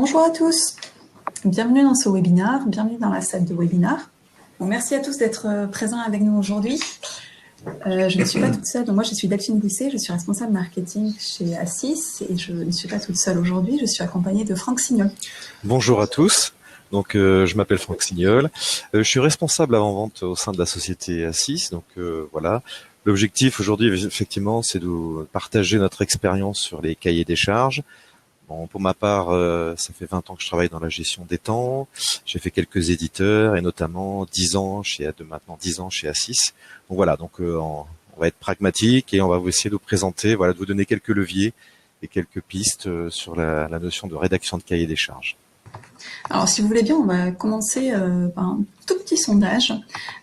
Bonjour à tous, bienvenue dans ce webinaire, bienvenue dans la salle de webinaire. Bon, merci à tous d'être présents avec nous aujourd'hui. Je ne suis pas toute seule, donc moi je suis Delphine Bouisset, je suis responsable marketing chez Assis et je ne suis pas toute seule aujourd'hui, je suis accompagnée de Franck Signol. Bonjour à tous, donc je m'appelle Franck Signol, je suis responsable avant-vente au sein de la société Assis, donc voilà. L'objectif aujourd'hui effectivement c'est de partager notre expérience sur les cahiers des charges. Bon, pour ma part, ça fait 20 ans que je travaille dans la gestion des temps. J'ai fait quelques éditeurs et notamment 10 ans maintenant 10 ans chez Assis. Donc voilà, donc on va être pragmatique et on va vous essayer de vous présenter, voilà, de vous donner quelques leviers et quelques pistes sur la notion de rédaction de cahier des charges. Alors si vous voulez bien, on va commencer par un tout petit sondage.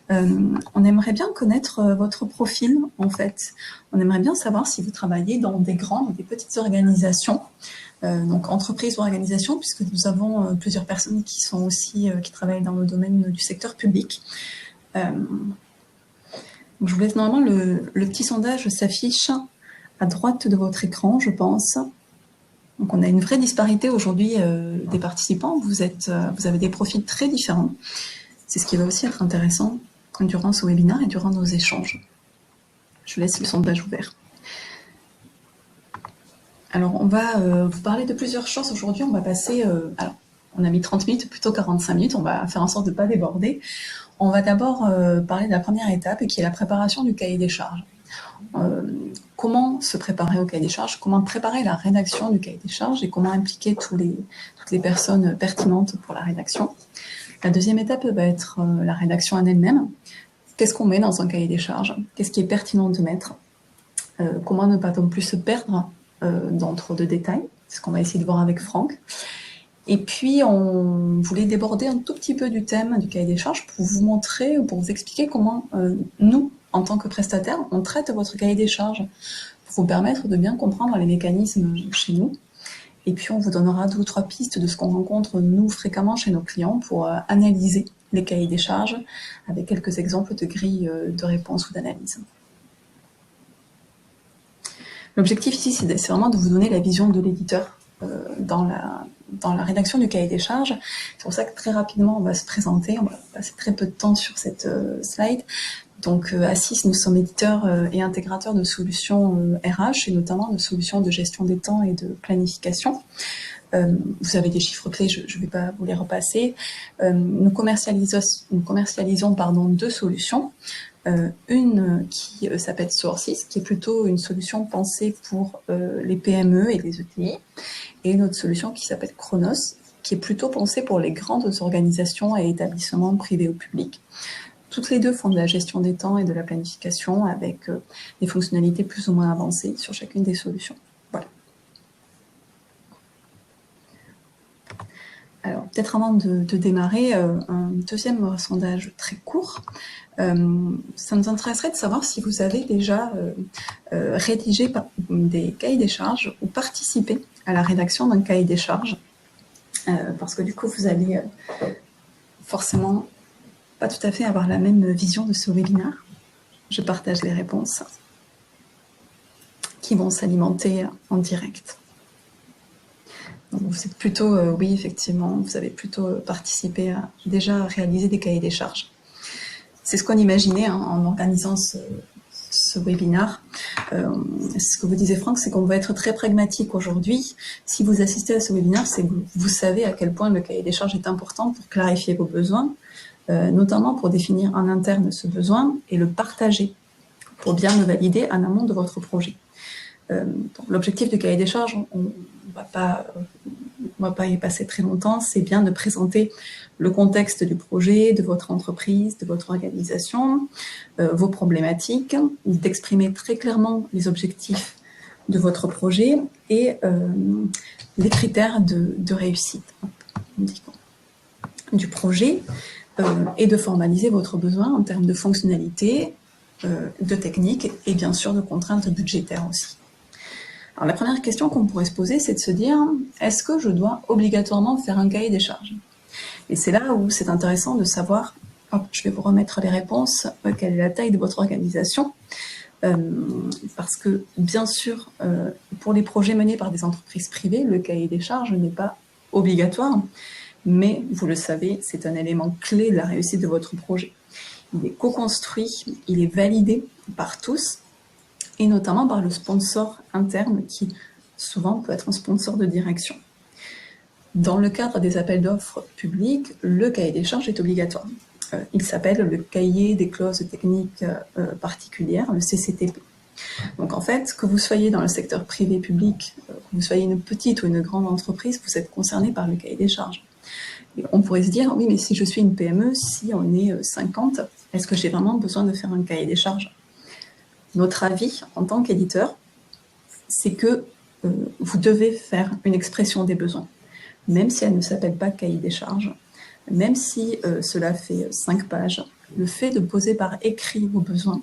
On aimerait bien connaître votre profil en fait. On aimerait bien savoir si vous travaillez dans des grandes ou des petites organisations. Donc entreprises ou organisations, puisque nous avons plusieurs personnes qui sont aussi qui travaillent dans le domaine du secteur public. Donc je vous laisse normalement le petit sondage s'affiche à droite de votre écran, je pense. Donc on a une vraie disparité aujourd'hui des participants. Vous avez des profils très différents. C'est ce qui va aussi être intéressant durant ce webinaire et durant nos échanges. Je laisse le sondage ouvert. Alors, on va vous parler de plusieurs choses aujourd'hui. On va passer, alors, on a mis 30 minutes, plutôt 45 minutes. On va faire en sorte de ne pas déborder. On va d'abord parler de la première étape, qui est la préparation du cahier des charges. Comment se préparer au cahier des charges, comment préparer la rédaction du cahier des charges et comment impliquer toutes les personnes pertinentes pour la rédaction. La deuxième étape va être la rédaction en elle-même. Qu'est-ce qu'on met dans un cahier des charges? Qu'est-ce qui est pertinent de mettre? Comment ne pas non plus se perdre dans trop de détails, c'est ce qu'on va essayer de voir avec Franck. Et puis, on voulait déborder un tout petit peu du thème du cahier des charges pour vous montrer, pour vous expliquer comment nous, en tant que prestataires, on traite votre cahier des charges, pour vous permettre de bien comprendre les mécanismes chez nous. Et puis, on vous donnera 2 ou 3 pistes de ce qu'on rencontre, nous, fréquemment chez nos clients pour analyser les cahiers des charges avec quelques exemples de grilles de réponse ou d'analyse. L'objectif ici, c'est vraiment de vous donner la vision de l'éditeur dans la rédaction du cahier des charges. C'est pour ça que très rapidement, on va se présenter. On va passer très peu de temps sur cette slide. Donc, Assis, nous sommes éditeurs et intégrateurs de solutions RH et notamment de solutions de gestion des temps et de planification. Vous avez des chiffres clés, je ne vais pas vous les repasser. Nous commercialisons 2 solutions. Une qui s'appelle Sourcys, qui est plutôt une solution pensée pour les PME et les ETI, et une autre solution qui s'appelle Chronos, qui est plutôt pensée pour les grandes organisations et établissements privés ou publics. Toutes les deux font de la gestion des temps et de la planification avec des fonctionnalités plus ou moins avancées sur chacune des solutions. Voilà. Alors, peut-être avant de démarrer, un deuxième sondage très court. Ça nous intéresserait de savoir si vous avez déjà rédigé des cahiers des charges ou participé à la rédaction d'un cahier des charges. Parce que du coup, vous allez forcément pas tout à fait avoir la même vision de ce webinaire. Je partage les réponses qui vont s'alimenter en direct. Donc vous êtes plutôt, oui, effectivement, vous avez plutôt participé à déjà réaliser des cahiers des charges. C'est ce qu'on imaginait en organisant ce webinaire. Ce que vous disait Franck, c'est qu'on va être très pragmatique aujourd'hui. Si vous assistez à ce webinaire, c'est que vous savez à quel point le cahier des charges est important pour clarifier vos besoins, notamment pour définir en interne ce besoin et le partager pour bien le valider en amont de votre projet. L'objectif du cahier des charges, on va pas y passer très longtemps, c'est bien de présenter le contexte du projet, de votre entreprise, de votre organisation, vos problématiques, d'exprimer très clairement les objectifs de votre projet et les critères de réussite du projet et de formaliser votre besoin en termes de fonctionnalité, de technique et bien sûr de contraintes budgétaires aussi. Alors la première question qu'on pourrait se poser, c'est de se dire, est-ce que je dois obligatoirement faire un cahier des charges? Et c'est là où c'est intéressant de savoir, je vais vous remettre les réponses, quelle est la taille de votre organisation, parce que bien sûr, pour les projets menés par des entreprises privées, le cahier des charges n'est pas obligatoire, mais vous le savez, c'est un élément clé de la réussite de votre projet. Il est co-construit, il est validé par tous, et notamment par le sponsor interne qui souvent peut être un sponsor de direction. Dans le cadre des appels d'offres publics, le cahier des charges est obligatoire. Il s'appelle le cahier des clauses techniques particulières, le CCTP. Donc en fait, que vous soyez dans le secteur privé public, que vous soyez une petite ou une grande entreprise, vous êtes concerné par le cahier des charges. Et on pourrait se dire, oui, mais si je suis une PME, si on est 50, est-ce que j'ai vraiment besoin de faire un cahier des charges? Notre avis, en tant qu'éditeur, c'est que vous devez faire une expression des besoins, même si elle ne s'appelle pas cahier des charges, même si cela fait 5 pages, le fait de poser par écrit vos besoins,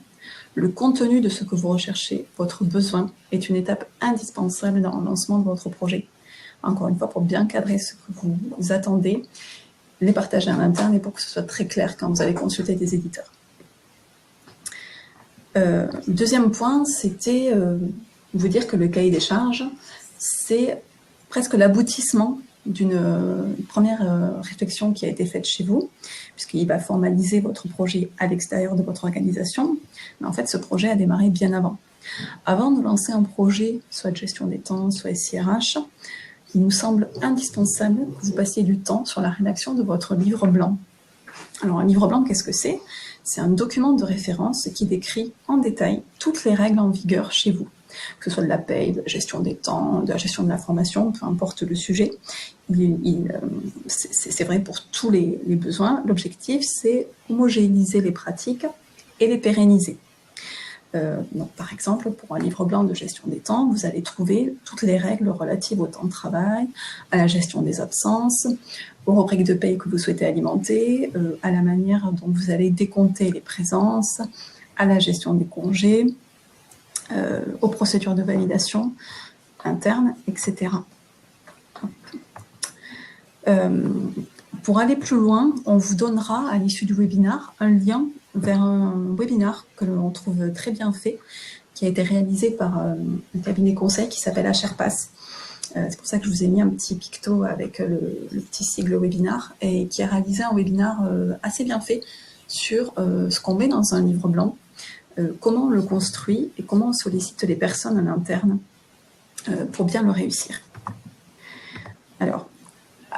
le contenu de ce que vous recherchez, votre besoin, est une étape indispensable dans le lancement de votre projet. Encore une fois, pour bien cadrer ce que vous attendez, les partager en interne et pour que ce soit très clair quand vous allez consulter des éditeurs. Deuxième point, c'était vous dire que le cahier des charges, c'est presque l'aboutissement d'une première réflexion qui a été faite chez vous, puisqu'il va formaliser votre projet à l'extérieur de votre organisation. Mais en fait, ce projet a démarré bien avant. Avant de lancer un projet, soit de gestion des temps, soit SIRH, il nous semble indispensable que vous passiez du temps sur la rédaction de votre livre blanc. Alors, un livre blanc, qu'est-ce que c'est? C'est un document de référence qui décrit en détail toutes les règles en vigueur chez vous, que ce soit de la paye, de la gestion des temps, de la gestion de la formation, peu importe le sujet. C'est vrai pour tous les besoins. L'objectif, c'est homogénéiser les pratiques et les pérenniser. Donc, par exemple, pour un livre blanc de gestion des temps, vous allez trouver toutes les règles relatives au temps de travail, à la gestion des absences, aux rubriques de paye que vous souhaitez alimenter, à la manière dont vous allez décompter les présences, à la gestion des congés, aux procédures de validation interne, etc. Pour aller plus loin, on vous donnera à l'issue du webinaire un lien vers un webinaire que l'on trouve très bien fait, qui a été réalisé par un cabinet conseil qui s'appelle HRPass. C'est pour ça que je vous ai mis un petit picto avec le petit sigle webinaire, et qui a réalisé un webinaire assez bien fait sur ce qu'on met dans un livre blanc, comment on le construit et comment on sollicite les personnes en interne pour bien le réussir. Alors,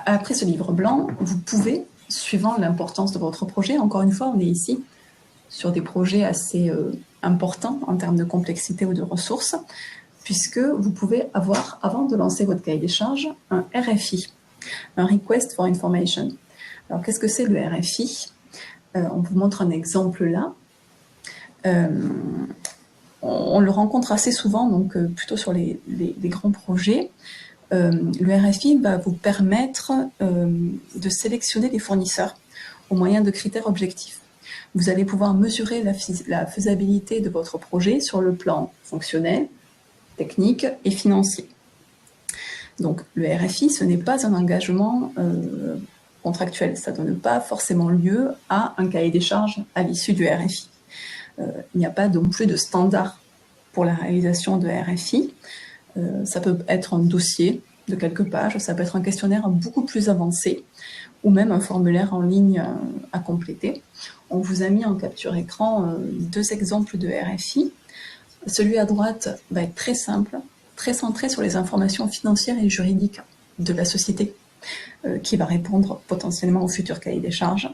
après ce livre blanc, vous pouvez, suivant l'importance de votre projet, encore une fois, on est ici sur des projets assez importants en termes de complexité ou de ressources, puisque vous pouvez avoir, avant de lancer votre cahier des charges, un RFI, un Request for Information. Alors, qu'est-ce que c'est le RFI? On vous montre un exemple là. On le rencontre assez souvent, donc plutôt sur les grands projets. Le RFI va vous permettre de sélectionner des fournisseurs au moyen de critères objectifs. Vous allez pouvoir mesurer la faisabilité de votre projet sur le plan fonctionnel, technique et financier. Donc le RFI, ce n'est pas un engagement contractuel, ça ne donne pas forcément lieu à un cahier des charges à l'issue du RFI. Il n'y a pas non plus de standard pour la réalisation de RFI. Ça peut être un dossier de quelques pages, ça peut être un questionnaire beaucoup plus avancé, ou même un formulaire en ligne à compléter. On vous a mis en capture écran 2 exemples de RFI. Celui à droite va être très simple, très centré sur les informations financières et juridiques de la société, qui va répondre potentiellement au futur cahier des charges.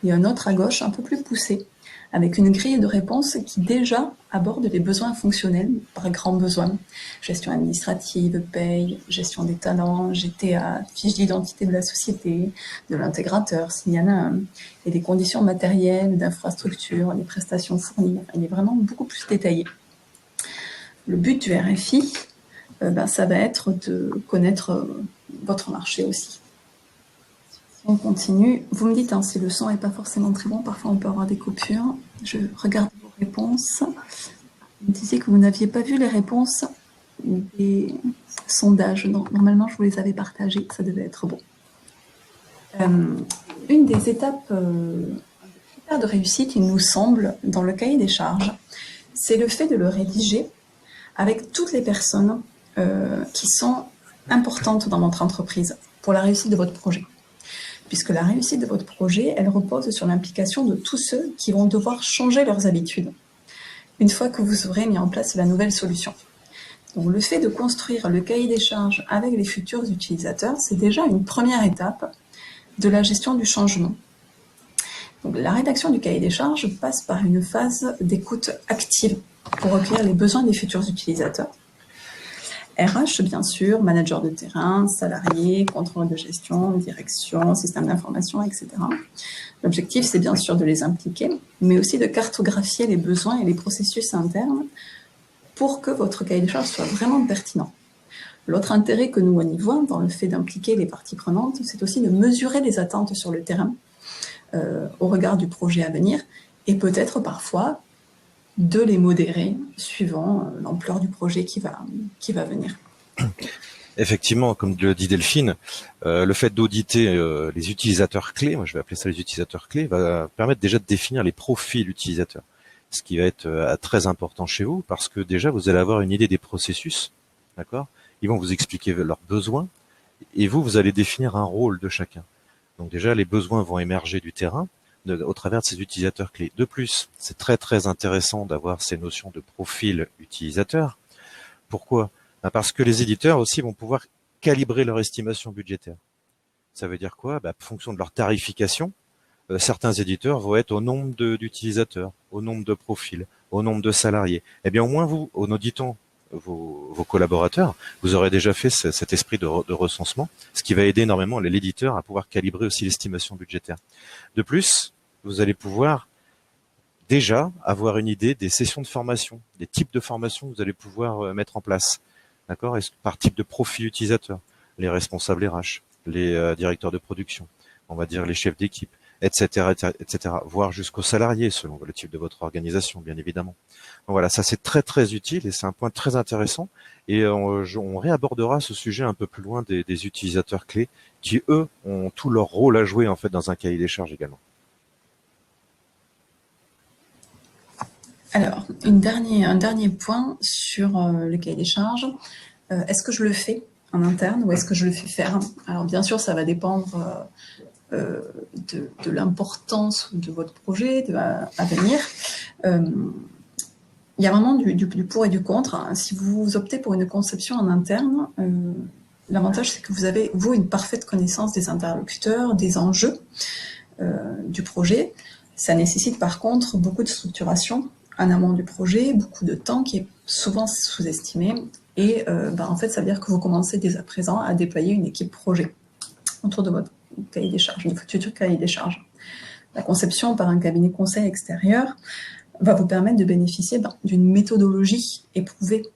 Et un autre à gauche, un peu plus poussé, avec une grille de réponses qui déjà aborde les besoins fonctionnels par grands besoins. Gestion administrative, paye, gestion des talents, GTA, fiche d'identité de la société, de l'intégrateur, s'il y en a un, et des conditions matérielles, d'infrastructure, les prestations fournies. Il est vraiment beaucoup plus détaillé. Le but du RFI, ça va être de connaître votre marché aussi. On continue. Vous me dites si le son n'est pas forcément très bon. Parfois, on peut avoir des coupures. Je regarde vos réponses. Vous me disiez que vous n'aviez pas vu les réponses des sondages. Normalement, je vous les avais partagées. Ça devait être bon. Une des étapes de réussite, il nous semble, dans le cahier des charges, c'est le fait de le rédiger avec toutes les personnes qui sont importantes dans votre entreprise. pour la réussite de votre projet. Puisque la réussite de votre projet, elle repose sur l'implication de tous ceux qui vont devoir changer leurs habitudes une fois que vous aurez mis en place la nouvelle solution. Donc le fait de construire le cahier des charges avec les futurs utilisateurs, c'est déjà une première étape de la gestion du changement. Donc, la rédaction du cahier des charges passe par une phase d'écoute active pour recueillir les besoins des futurs utilisateurs. RH, bien sûr, manager de terrain, salariés, contrôle de gestion, direction, système d'information, etc. L'objectif, c'est bien sûr de les impliquer, mais aussi de cartographier les besoins et les processus internes pour que votre cahier des charges soit vraiment pertinent. L'autre intérêt que nous on y voit dans le fait d'impliquer les parties prenantes, c'est aussi de mesurer les attentes sur le terrain au regard du projet à venir et peut-être parfois de les modérer suivant l'ampleur du projet qui va venir. Effectivement, comme le dit Delphine, le fait d'auditer les utilisateurs clés, moi je vais appeler ça les utilisateurs clés, va permettre déjà de définir les profils utilisateurs. Ce qui va être très important chez vous, parce que déjà vous allez avoir une idée des processus, d'accord? Ils vont vous expliquer leurs besoins, et vous allez définir un rôle de chacun. Donc déjà, les besoins vont émerger du terrain au travers de ces utilisateurs clés. De plus, c'est très très intéressant d'avoir ces notions de profil utilisateur. Pourquoi? Parce que les éditeurs aussi vont pouvoir calibrer leur estimation budgétaire. Ça veut dire quoi? En fonction de leur tarification, certains éditeurs vont être au nombre d'utilisateurs, au nombre de profils, au nombre de salariés. Eh bien, au moins vous, en auditant vos collaborateurs, vous aurez déjà fait cet esprit de recensement, ce qui va aider énormément l'éditeur à pouvoir calibrer aussi l'estimation budgétaire. De plus, vous allez pouvoir déjà avoir une idée des sessions de formation, des types de formation que vous allez pouvoir mettre en place, d'accord? Par type de profil utilisateur, les responsables RH, les directeurs de production, on va dire les chefs d'équipe, etc., etc., voire jusqu'aux salariés selon le type de votre organisation, bien évidemment. Donc voilà, ça c'est très très utile et c'est un point très intéressant. Et on réabordera ce sujet un peu plus loin des utilisateurs clés qui eux ont tout leur rôle à jouer en fait dans un cahier des charges également. Alors, un dernier point sur le cahier des charges. Est-ce que je le fais en interne ou est-ce que je le fais faire? Alors bien sûr, ça va dépendre de l'importance de votre projet à venir. Il y a vraiment du pour et du contre. Si vous optez pour une conception en interne, l'avantage c'est que vous avez, vous, une parfaite connaissance des interlocuteurs, des enjeux du projet. Ça nécessite par contre beaucoup de structuration en amont du projet, beaucoup de temps qui est souvent sous-estimé. Et en fait, ça veut dire que vous commencez dès à présent à déployer une équipe projet autour de votre cahier des charges, de votre futur cahier des charges. La conception par un cabinet conseil extérieur va vous permettre de bénéficier d'une méthodologie éprouvée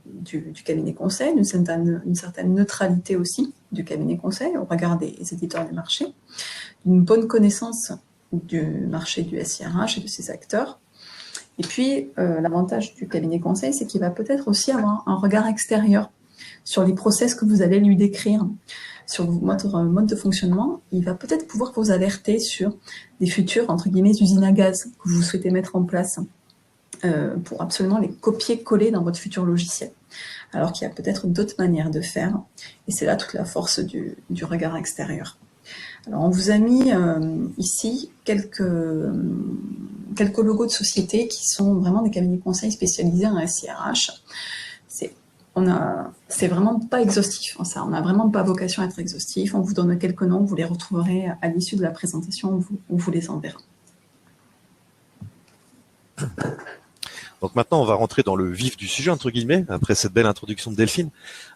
du cabinet conseil, une certaine neutralité aussi du cabinet conseil au regard des éditeurs du marché, une bonne connaissance du marché du SIRH et de ses acteurs. Et puis, l'avantage du cabinet conseil, c'est qu'il va peut-être aussi avoir un regard extérieur sur les process que vous allez lui décrire, sur votre mode de fonctionnement. Il va peut-être pouvoir vous alerter sur des futures, entre guillemets, usines à gaz que vous souhaitez mettre en place pour absolument les copier-coller dans votre futur logiciel. Alors qu'il y a peut-être d'autres manières de faire. Et c'est là toute la force du regard extérieur. Alors, on vous a mis ici quelques logos de sociétés qui sont vraiment des cabinets conseils spécialisés en SIRH. C'est vraiment pas exhaustif, ça. On n'a vraiment pas vocation à être exhaustif. On vous donne quelques noms, vous les retrouverez à l'issue de la présentation, on vous les enverra. Donc maintenant, on va rentrer dans le vif du sujet, entre guillemets, après cette belle introduction de Delphine.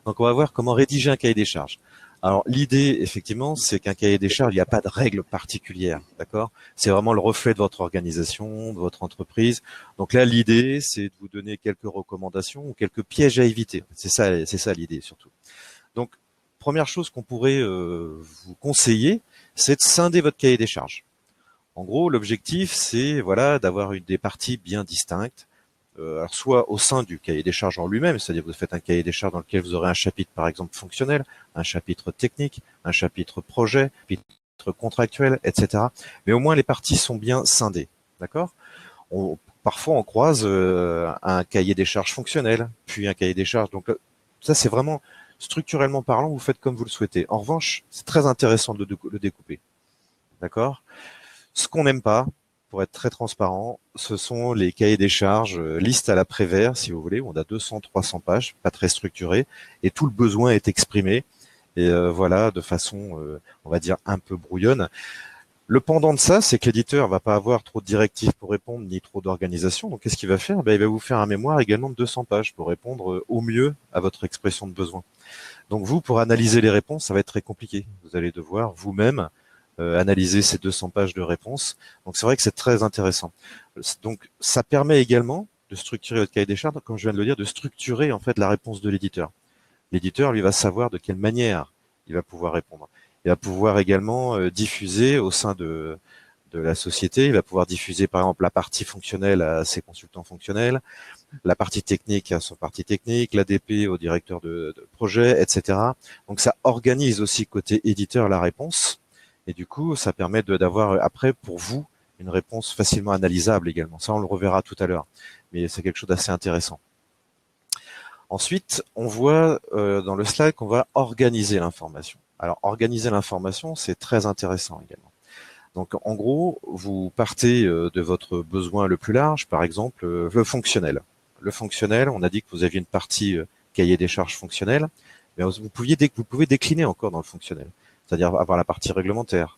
Donc on va voir comment rédiger un cahier des charges. Alors l'idée, effectivement, c'est qu'un cahier des charges, il n'y a pas de règle particulière, d'accord? C'est vraiment le reflet de votre organisation, de votre entreprise. Donc là, l'idée, c'est de vous donner quelques recommandations ou quelques pièges à éviter. C'est ça l'idée surtout. Donc, première chose qu'on pourrait vous conseiller, c'est de scinder votre cahier des charges. En gros, l'objectif, c'est d'avoir des parties bien distinctes. Alors soit au sein du cahier des charges en lui-même, c'est-à-dire vous faites un cahier des charges dans lequel vous aurez un chapitre par exemple fonctionnel, un chapitre technique, un chapitre projet, un chapitre contractuel, etc. Mais au moins les parties sont bien scindées, d'accord? Parfois on croise un cahier des charges fonctionnel, puis un cahier des charges. Donc ça c'est vraiment structurellement parlant, vous faites comme vous le souhaitez. En revanche, c'est très intéressant de le découper. D'accord? Ce qu'on n'aime pas, pour être très transparent, ce sont les cahiers des charges, liste à la Prévert, si vous voulez, où on a 200, 300 pages, pas très structurées, et tout le besoin est exprimé, et voilà, de façon, on va dire, un peu brouillonne. Le pendant de ça, c'est que l'éditeur va pas avoir trop de directives pour répondre, ni trop d'organisation. Donc, qu'est-ce qu'il va faire? Ben, il va vous faire un mémoire également de 200 pages pour répondre au mieux à votre expression de besoin. Donc, vous, pour analyser les réponses, ça va être très compliqué. Vous allez devoir vous-même analyser ces 200 pages de réponses. Donc, c'est vrai que c'est très intéressant. Donc, ça permet également de structurer votre cahier des charges, comme je viens de le dire, de structurer en fait la réponse de l'éditeur. L'éditeur, lui, va savoir de quelle manière il va pouvoir répondre. Il va pouvoir également diffuser au sein de la société. Il va pouvoir diffuser, par exemple, la partie fonctionnelle à ses consultants fonctionnels, la partie technique à son partie technique, l'ADP au directeur de projet, etc. Donc, ça organise aussi côté éditeur la réponse. Et du coup, ça permet d'avoir après, pour vous, une réponse facilement analysable également. Ça, on le reverra tout à l'heure. Mais c'est quelque chose d'assez intéressant. Ensuite, on voit dans le slide qu'on va organiser l'information. Alors, organiser l'information, c'est très intéressant également. Donc, en gros, vous partez de votre besoin le plus large, par exemple, le fonctionnel. Le fonctionnel, on a dit que vous aviez une partie cahier des charges fonctionnel, mais vous pouvez décliner encore dans le fonctionnel. C'est-à-dire avoir la partie réglementaire,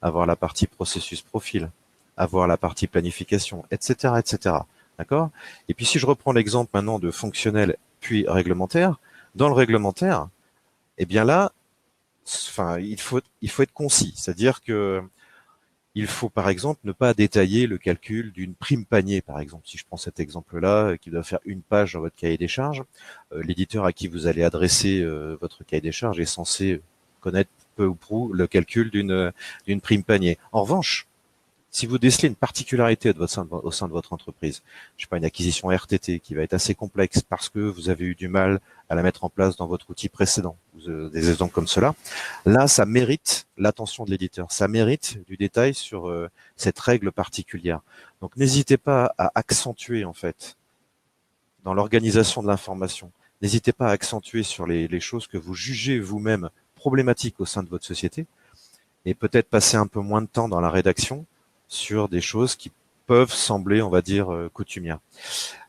avoir la partie processus profil, avoir la partie planification, etc., etc. D'accord? Et puis, si je reprends l'exemple maintenant de fonctionnel puis réglementaire, dans le réglementaire, eh bien là, enfin, il faut être concis. C'est-à-dire que il faut, par exemple, ne pas détailler le calcul d'une prime panier, par exemple. Si je prends cet exemple-là, qui doit faire une page dans votre cahier des charges, l'éditeur à qui vous allez adresser votre cahier des charges est censé connaître peu ou prou le calcul d'une prime panier. En revanche, si vous décelez une particularité au sein de votre entreprise, je sais pas, une acquisition RTT qui va être assez complexe parce que vous avez eu du mal à la mettre en place dans votre outil précédent, des exemples comme cela, là, ça mérite l'attention de l'éditeur, ça mérite du détail sur cette règle particulière. Donc, n'hésitez pas à accentuer, en fait, dans l'organisation de l'information, n'hésitez pas à accentuer sur les choses que vous jugez vous-même problématiques au sein de votre société et peut-être passer un peu moins de temps dans la rédaction sur des choses qui peuvent sembler, on va dire, coutumières.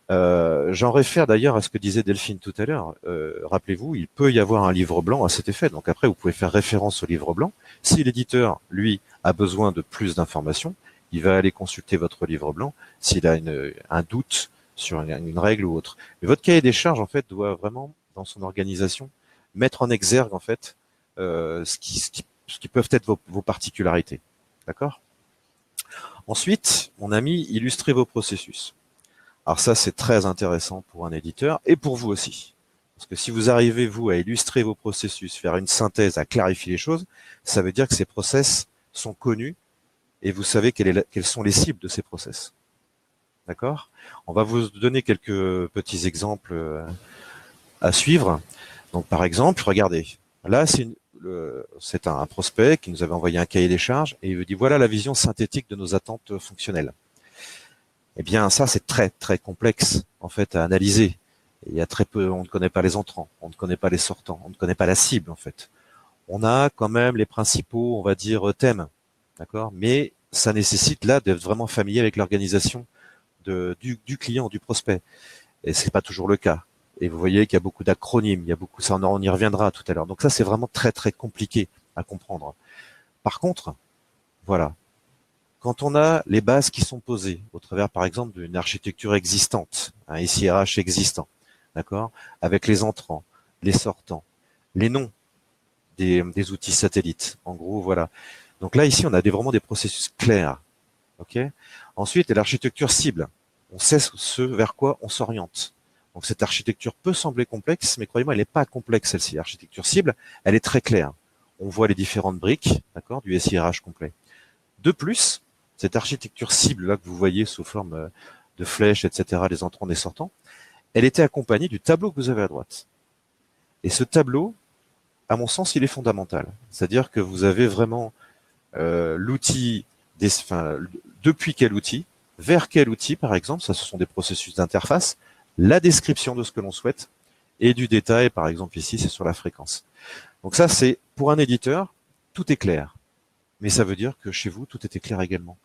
J'en réfère d'ailleurs à ce que disait Delphine tout à l'heure. Rappelez-vous, il peut y avoir un livre blanc à cet effet. Donc après, vous pouvez faire référence au livre blanc. Si l'éditeur, lui, a besoin de plus d'informations, il va aller consulter votre livre blanc s'il a un doute sur une règle ou autre. Mais votre cahier des charges, en fait, doit vraiment, dans son organisation, mettre en exergue, en fait, ce qui peuvent être vos particularités. D'accord? Ensuite, mon ami, illustrez vos processus. Alors ça, c'est très intéressant pour un éditeur et pour vous aussi. Parce que si vous arrivez, vous, à illustrer vos processus, faire une synthèse, à clarifier les choses, ça veut dire que ces process sont connus et vous savez quelles sont les cibles de ces process. D'accord? On va vous donner quelques petits exemples à suivre. Donc, par exemple, regardez. Là, c'est un prospect qui nous avait envoyé un cahier des charges et il vous dit voilà la vision synthétique de nos attentes fonctionnelles. Eh bien, ça, c'est très, très complexe, en fait, à analyser. Et il y a très peu, on ne connaît pas les entrants, on ne connaît pas les sortants, on ne connaît pas la cible, en fait. On a quand même les principaux, on va dire, thèmes. D'accord? Mais ça nécessite, là, d'être vraiment familier avec l'organisation du client, du prospect. Et c'est pas toujours le cas. Et vous voyez qu'il y a beaucoup d'acronymes, il y a beaucoup, ça, on y reviendra tout à l'heure. Donc ça, c'est vraiment très, très compliqué à comprendre. Par contre, voilà. Quand on a les bases qui sont posées au travers, par exemple, d'une architecture existante, un SIRH existant, d'accord, avec les entrants, les sortants, les noms des outils satellites. En gros, voilà. Donc là, ici, on a vraiment des processus clairs. Ok. Ensuite, l'architecture cible. On sait ce vers quoi on s'oriente. Donc cette architecture peut sembler complexe, mais croyez-moi, elle n'est pas complexe celle-ci. L'architecture cible, elle est très claire. On voit les différentes briques, d'accord, du SIRH complet. De plus, cette architecture cible là que vous voyez sous forme de flèches, etc., les entrants, des sortants, elle était accompagnée du tableau que vous avez à droite. Et ce tableau, à mon sens, il est fondamental. C'est-à-dire que vous avez vraiment l'outil, depuis quel outil, vers quel outil, par exemple, ça ce sont des processus d'interface, la description de ce que l'on souhaite, et du détail, par exemple ici, c'est sur la fréquence. Donc ça, c'est pour un éditeur, tout est clair. Mais ça veut dire que chez vous, tout était clair également.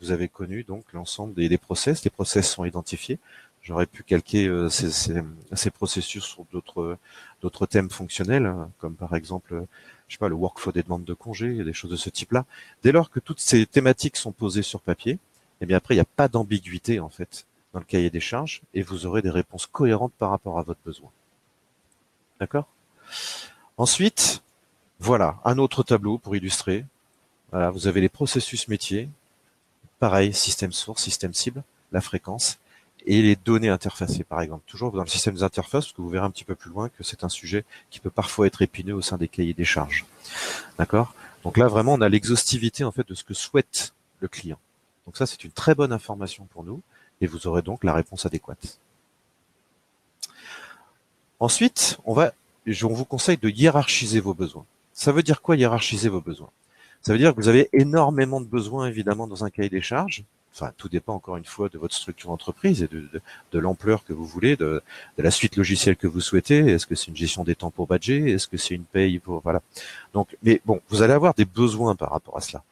Vous avez connu donc l'ensemble des process. Les process sont identifiés. J'aurais pu calquer ces processus sur d'autres thèmes fonctionnels, hein, comme par exemple, je sais pas, le workflow des demandes de congés, des choses de ce type-là. Dès lors que toutes ces thématiques sont posées sur papier, eh bien après, il n'y a pas d'ambiguïté en fait dans le cahier des charges et vous aurez des réponses cohérentes par rapport à votre besoin. D'accord? Ensuite, voilà, un autre tableau pour illustrer. Voilà, vous avez les processus métiers. Pareil, système source, système cible, la fréquence et les données interfacées, par exemple. Toujours dans le système des interfaces, parce que vous verrez un petit peu plus loin que c'est un sujet qui peut parfois être épineux au sein des cahiers des charges. D'accord? Donc là, vraiment, on a l'exhaustivité en fait de ce que souhaite le client. Donc ça, c'est une très bonne information pour nous et vous aurez donc la réponse adéquate. Ensuite, on vous conseille de hiérarchiser vos besoins. Ça veut dire quoi hiérarchiser vos besoins? Ça veut dire que vous avez énormément de besoins, évidemment, dans un cahier des charges. Enfin, tout dépend encore une fois de votre structure d'entreprise et de l'ampleur que vous voulez, de la suite logicielle que vous souhaitez. Est-ce que c'est une gestion des temps pour badger? Est-ce que c'est une paye pour, voilà. Donc, mais bon, vous allez avoir des besoins par rapport à cela.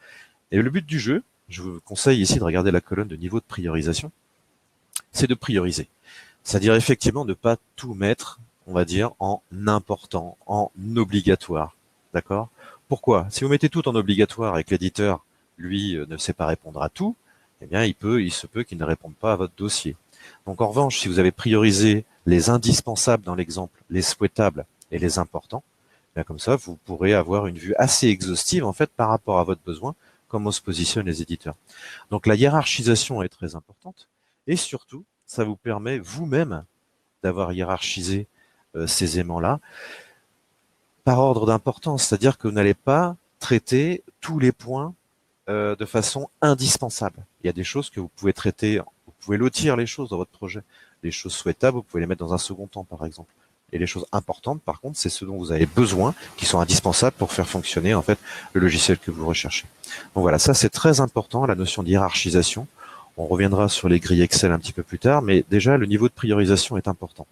Et le but du jeu, je vous conseille ici de regarder la colonne de niveau de priorisation, c'est de prioriser. C'est-à-dire effectivement ne pas tout mettre, on va dire, en important, en obligatoire. D'accord? Pourquoi? Si vous mettez tout en obligatoire et que l'éditeur, lui, ne sait pas répondre à tout, eh bien, il se peut qu'il ne réponde pas à votre dossier. Donc, en revanche, si vous avez priorisé les indispensables dans l'exemple, les souhaitables et les importants, bien comme ça, vous pourrez avoir une vue assez exhaustive, en fait, par rapport à votre besoin, comment se positionnent les éditeurs. Donc, la hiérarchisation est très importante et surtout, ça vous permet vous-même d'avoir hiérarchisé ces aimants-là par ordre d'importance, c'est-à-dire que vous n'allez pas traiter tous les points de façon indispensable. Il y a des choses que vous pouvez traiter, vous pouvez lotir les choses dans votre projet. Les choses souhaitables, vous pouvez les mettre dans un second temps, par exemple. Et les choses importantes, par contre, c'est ce dont vous avez besoin, qui sont indispensables pour faire fonctionner en fait le logiciel que vous recherchez. Donc voilà, ça c'est très important, la notion de hiérarchisation. On reviendra sur les grilles Excel un petit peu plus tard, mais déjà le niveau de priorisation est important.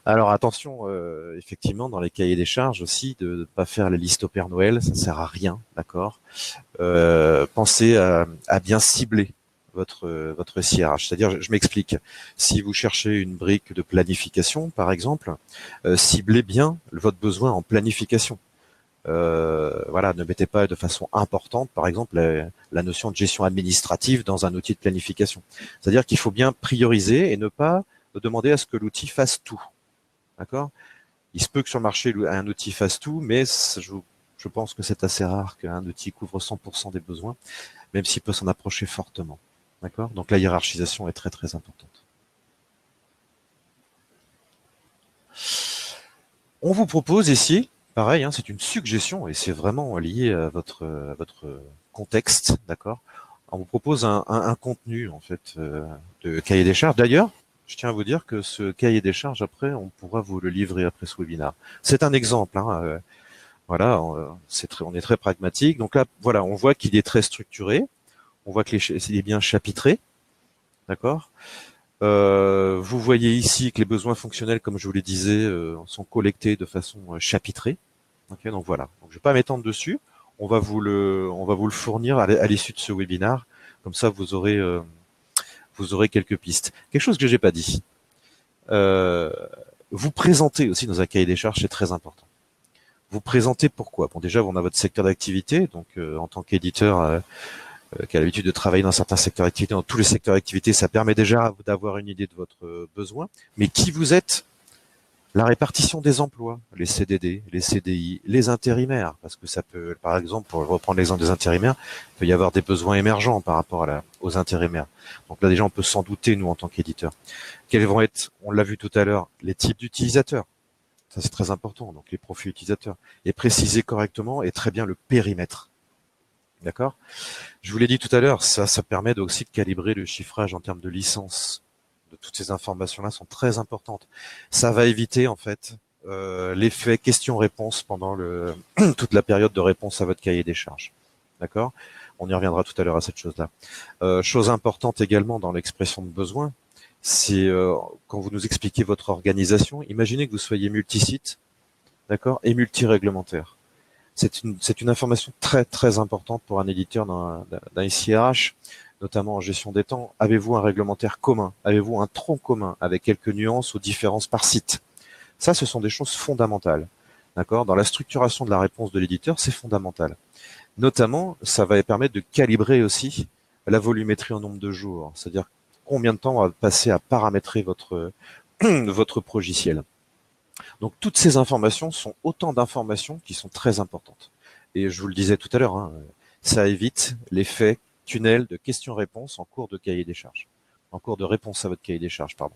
Alors attention, effectivement, dans les cahiers des charges aussi, de ne pas faire les listes au Père Noël, ça ne sert à rien, d'accord. Pensez à bien cibler votre SIRH. C'est-à-dire, je m'explique. Si vous cherchez une brique de planification, par exemple, ciblez bien votre besoin en planification. Voilà, ne mettez pas de façon importante, par exemple, la notion de gestion administrative dans un outil de planification. C'est-à-dire qu'il faut bien prioriser et ne pas demander à ce que l'outil fasse tout. D'accord? Il se peut que sur le marché, un outil fasse tout, mais je pense que c'est assez rare qu'un outil couvre 100% des besoins, même s'il peut s'en approcher fortement. D'accord? Donc la hiérarchisation est très très importante. On vous propose ici, pareil, hein, c'est une suggestion et c'est vraiment lié à votre contexte, d'accord? On vous propose un contenu en fait de cahier des charges. D'ailleurs, je tiens à vous dire que ce cahier des charges, après, on pourra vous le livrer après ce webinaire. C'est un exemple, hein, voilà, on est très pragmatique. Donc là, voilà, on voit qu'il est très structuré, on voit qu'il est bien chapitré, d'accord. Vous voyez ici que les besoins fonctionnels, comme je vous le disais, sont collectés de façon chapitrée. Okay, donc voilà. Donc je vais pas m'étendre dessus. On va vous le fournir à l'issue de ce webinaire. Comme ça, vous aurez quelques pistes. Quelque chose que j'ai pas dit. Vous présentez aussi dans un cahier des charges, c'est très important. Vous présentez pourquoi? Bon, déjà, on a votre secteur d'activité. Donc, en tant qu'éditeur qui a l'habitude de travailler dans certains secteurs d'activité, dans tous les secteurs d'activité, ça permet déjà d'avoir une idée de votre besoin. Mais qui vous êtes? La répartition des emplois, les CDD, les CDI, les intérimaires, parce que ça peut, par exemple, pour reprendre l'exemple des intérimaires, il peut y avoir des besoins émergents par rapport aux intérimaires. Donc là, déjà, on peut s'en douter, nous, en tant qu'éditeurs. Quels vont être, on l'a vu tout à l'heure, les types d'utilisateurs. Ça, c'est très important. Donc, les profils utilisateurs. Et préciser correctement et très bien le périmètre. D'accord? Je vous l'ai dit tout à l'heure, ça permet aussi de calibrer le chiffrage en termes de licence. De toutes ces informations-là sont très importantes. Ça va éviter en fait l'effet question-réponse pendant toute la période de réponse à votre cahier des charges. D'accord? On y reviendra tout à l'heure à cette chose-là. Chose importante également dans l'expression de besoin, C'est quand vous nous expliquez votre organisation, imaginez que vous soyez multisite, d'accord, et multi-réglementaire. C'est une information très très importante pour un éditeur d'un SIRH, notamment en gestion des temps. Avez-vous un réglementaire commun? Avez-vous un tronc commun avec quelques nuances ou différences par site? Ça, ce sont des choses fondamentales. D'accord? Dans la structuration de la réponse de l'éditeur, c'est fondamental. Notamment, ça va permettre de calibrer aussi la volumétrie en nombre de jours. C'est-à-dire combien de temps on va passer à paramétrer votre, votre progiciel. Donc toutes ces informations sont autant d'informations qui sont très importantes. Et je vous le disais tout à l'heure, hein, ça évite l'effet tunnel de questions-réponses en cours de cahier des charges. En cours de réponse à votre cahier des charges, pardon.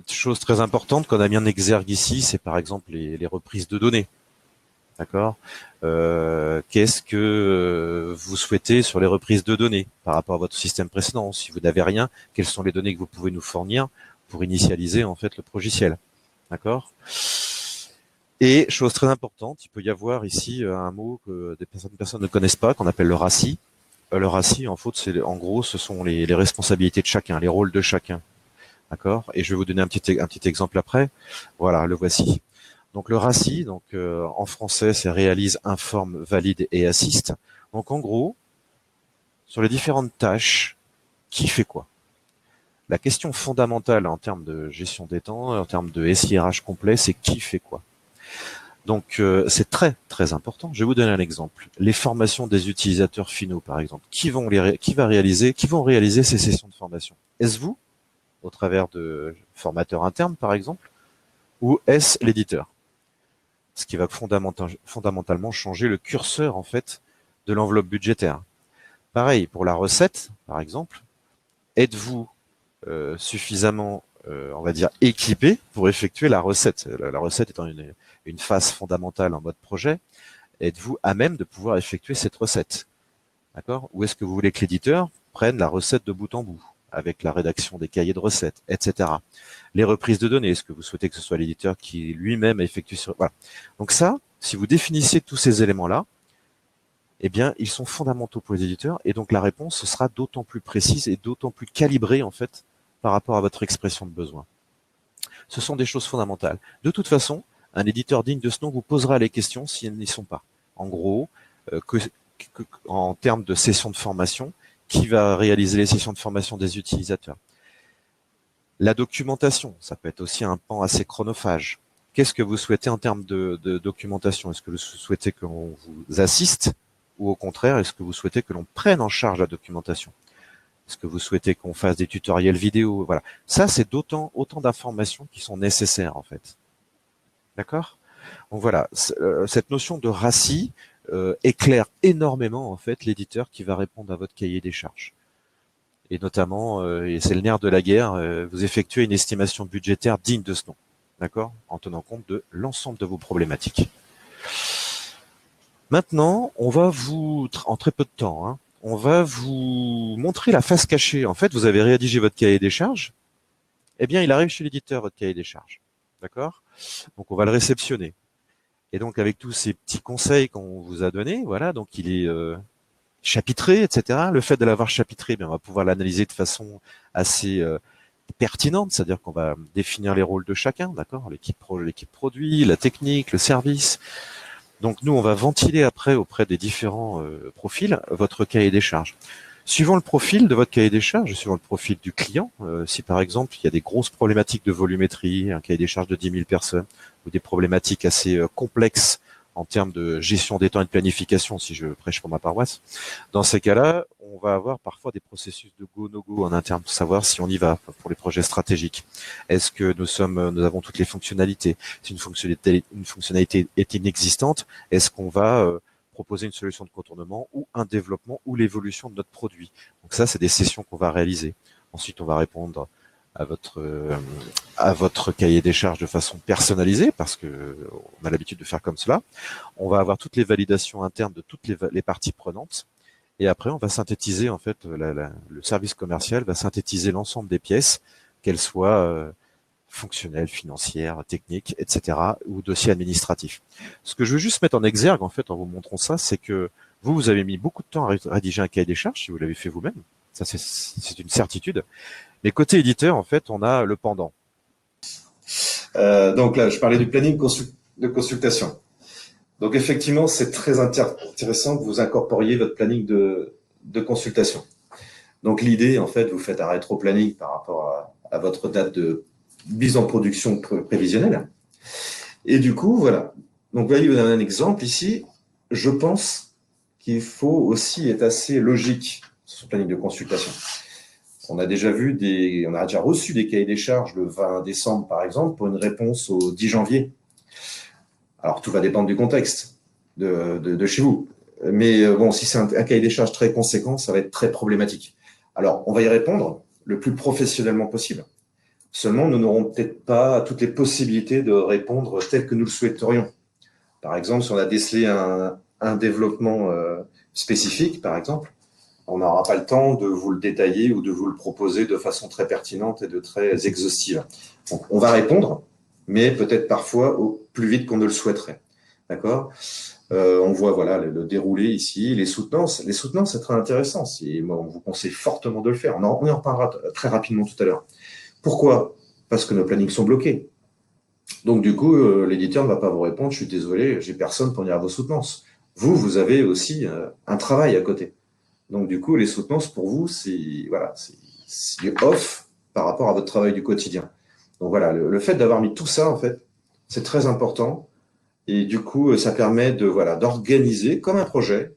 Chose très importante qu'on a mis en exergue ici, c'est par exemple les reprises de données. D'accord. Qu'est-ce que vous souhaitez sur les reprises de données par rapport à votre système précédent? Si vous n'avez rien, quelles sont les données que vous pouvez nous fournir pour initialiser en fait le progiciel? D'accord. Et chose très importante, il peut y avoir ici un mot que des personnes ne connaissent pas, qu'on appelle le RACI. Le RACI, en gros, ce sont les responsabilités de chacun, les rôles de chacun. D'accord. Et je vais vous donner un petit exemple après. Voilà, le voici. Donc le RACI, donc en français, c'est réalise, informe, valide et assiste. Donc en gros, sur les différentes tâches, qui fait quoi? La question fondamentale en termes de gestion des temps, en termes de SIRH complet, c'est qui fait quoi? Donc c'est très très important. Je vais vous donner un exemple. Les formations des utilisateurs finaux, par exemple, qui vont réaliser ces sessions de formation? Est-ce vous, au travers de formateurs internes, par exemple, ou est-ce l'éditeur? Ce qui va fondamentalement changer le curseur en fait de l'enveloppe budgétaire. Pareil pour la recette, par exemple. Êtes-vous suffisamment, on va dire, équipé pour effectuer la recette? La recette étant une phase fondamentale en mode projet. Êtes-vous à même de pouvoir effectuer cette recette? D'accord? Ou est-ce que vous voulez que l'éditeur prenne la recette de bout en bout, avec la rédaction des cahiers de recettes, etc. Les reprises de données, est-ce que vous souhaitez que ce soit l'éditeur qui lui-même effectue sur... Voilà. Donc ça, si vous définissez tous ces éléments-là, eh bien, ils sont fondamentaux pour les éditeurs, et donc la réponse sera d'autant plus précise et d'autant plus calibrée, en fait, par rapport à votre expression de besoin. Ce sont des choses fondamentales. De toute façon, un éditeur digne de ce nom vous posera les questions si elles n'y sont pas. En gros, en termes de session de formation, qui va réaliser les sessions de formation des utilisateurs? La documentation, ça peut être aussi un pan assez chronophage. Qu'est-ce que vous souhaitez en termes de documentation? Est-ce que vous souhaitez qu'on vous assiste, ou au contraire, est-ce que vous souhaitez que l'on prenne en charge la documentation? Est-ce que vous souhaitez qu'on fasse des tutoriels vidéo? Voilà. Ça, c'est autant d'informations qui sont nécessaires, en fait. D'accord? Donc voilà, cette notion de RACI éclaire énormément, en fait, l'éditeur qui va répondre à votre cahier des charges. Et notamment, et c'est le nerf de la guerre, vous effectuez une estimation budgétaire digne de ce nom. D'accord? En tenant compte de l'ensemble de vos problématiques. Maintenant, on va en très peu de temps, hein, on va vous montrer la face cachée. En fait, vous avez rédigé votre cahier des charges. Eh bien, il arrive chez l'éditeur, votre cahier des charges. D'accord? Donc, on va le réceptionner. Et donc, avec tous ces petits conseils qu'on vous a donnés, voilà, donc il est chapitré, etc. Le fait de l'avoir chapitré, bien, on va pouvoir l'analyser de façon assez pertinente, c'est-à-dire qu'on va définir les rôles de chacun, d'accord? L'équipe produit, la technique, le service. Donc nous, on va ventiler après auprès des différents profils votre cahier des charges. Suivant le profil de votre cahier des charges, suivant le profil du client, si par exemple il y a des grosses problématiques de volumétrie, un cahier des charges de 10 000 personnes, ou des problématiques assez complexes en termes de gestion des temps et de planification, si je prêche pour ma paroisse, dans ces cas-là, on va avoir parfois des processus de go-no-go en interne pour savoir si on y va pour les projets stratégiques. Est-ce que nous avons toutes les fonctionnalités? Si une fonctionnalité est inexistante, est-ce qu'on va proposer une solution de contournement ou un développement ou l'évolution de notre produit? Donc ça, c'est des sessions qu'on va réaliser. Ensuite, on va répondre à votre cahier des charges de façon personnalisée, parce que on a l'habitude de faire comme cela. On va avoir toutes les validations internes de toutes les parties prenantes, et après on va synthétiser, en fait, le service commercial va synthétiser l'ensemble des pièces, qu'elles soient fonctionnelles, financières, techniques, etc., ou dossiers administratifs. Ce que je veux juste mettre en exergue, en fait, en vous montrant ça, c'est que vous avez mis beaucoup de temps à rédiger un cahier des charges, si vous l'avez fait vous-même. Ça, c'est une certitude. Mais côté éditeur, en fait, on a le pendant. Donc là, je parlais du planning de consultation. Donc effectivement, c'est très intéressant que vous incorporiez votre planning de consultation. Donc l'idée, en fait, vous faites un rétro-planning par rapport à votre date de mise en production prévisionnelle. Et du coup, voilà. Donc vous voyez, vous avez un exemple ici. Je pense qu'il faut aussi être assez logique sur ce planning de consultation. On a déjà reçu des cahiers des charges le 20 décembre, par exemple, pour une réponse au 10 janvier. Alors, tout va dépendre du contexte de chez vous. Mais bon, si c'est un cahier des charges très conséquent, ça va être très problématique. Alors, on va y répondre le plus professionnellement possible. Seulement, nous n'aurons peut-être pas toutes les possibilités de répondre tel que nous le souhaiterions. Par exemple, si on a décelé un développement spécifique, par exemple, on n'aura pas le temps de vous le détailler ou de vous le proposer de façon très pertinente et de très exhaustive. Donc, on va répondre, mais peut-être parfois plus vite qu'on ne le souhaiterait. D'accord ? On voit voilà le déroulé ici, les soutenances. Les soutenances, c'est très intéressant. Moi, on vous conseille fortement de le faire. On en reparlera très rapidement tout à l'heure. Pourquoi ? Parce que nos plannings sont bloqués. Donc, du coup, l'éditeur ne va pas vous répondre, je suis désolé, j'ai personne pour venir à vos soutenances. Vous avez aussi un travail à côté. Donc, du coup, les soutenances, pour vous, c'est du off par rapport à votre travail du quotidien. Donc, voilà, le fait d'avoir mis tout ça, en fait, c'est très important. Et du coup, ça permet d'organiser comme un projet,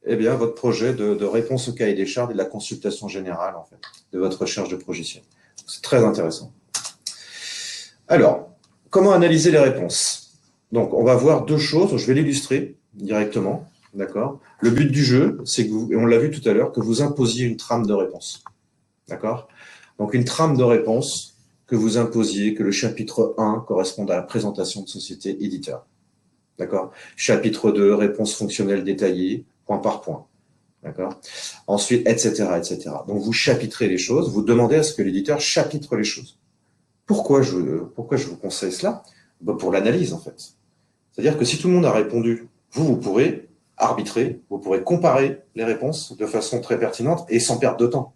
votre projet de réponse au cahier des charges et de la consultation générale, en fait, de votre recherche de projection. C'est très intéressant. Alors, comment analyser les réponses ? Donc, on va voir deux choses. Je vais l'illustrer directement. D'accord ? Le but du jeu, c'est que vous, et on l'a vu tout à l'heure, que vous imposiez une trame de réponse. D'accord ? Donc, une trame de réponse que vous imposiez, que le chapitre 1 corresponde à la présentation de société éditeur. D'accord ? Chapitre 2, réponse fonctionnelle détaillée, point par point. D'accord ? Ensuite, etc., etc. Donc, vous chapitrez les choses, vous demandez à ce que l'éditeur chapitre les choses. Pourquoi je vous conseille cela ? Pour l'analyse, en fait. C'est-à-dire que si tout le monde a répondu, vous pourrez arbitrer, vous pourrez comparer les réponses de façon très pertinente et sans perdre de temps.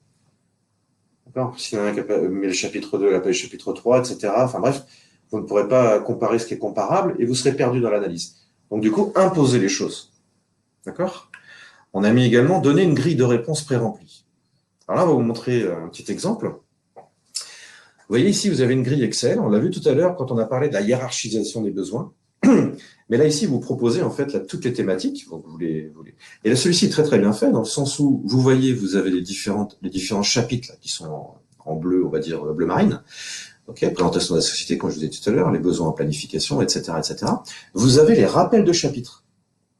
D'accord ? Si un met le chapitre 2, l'appelle le chapitre 3, etc. Enfin bref, vous ne pourrez pas comparer ce qui est comparable et vous serez perdu dans l'analyse. Donc du coup, imposez les choses. D'accord ? On a mis également donner une grille de réponse pré-remplie. Alors là, on va vous montrer un petit exemple. Vous voyez ici, vous avez une grille Excel. On l'a vu tout à l'heure quand on a parlé de la hiérarchisation des besoins. Mais là, ici, vous proposez en fait toutes les thématiques. Et là, celui-ci est très très bien fait dans le sens où vous voyez, vous avez les différents chapitres là, qui sont en bleu, on va dire bleu marine. Ok, présentation de la société, comme je vous ai dit tout à l'heure, les besoins en planification, etc., etc. Vous avez les rappels de chapitres.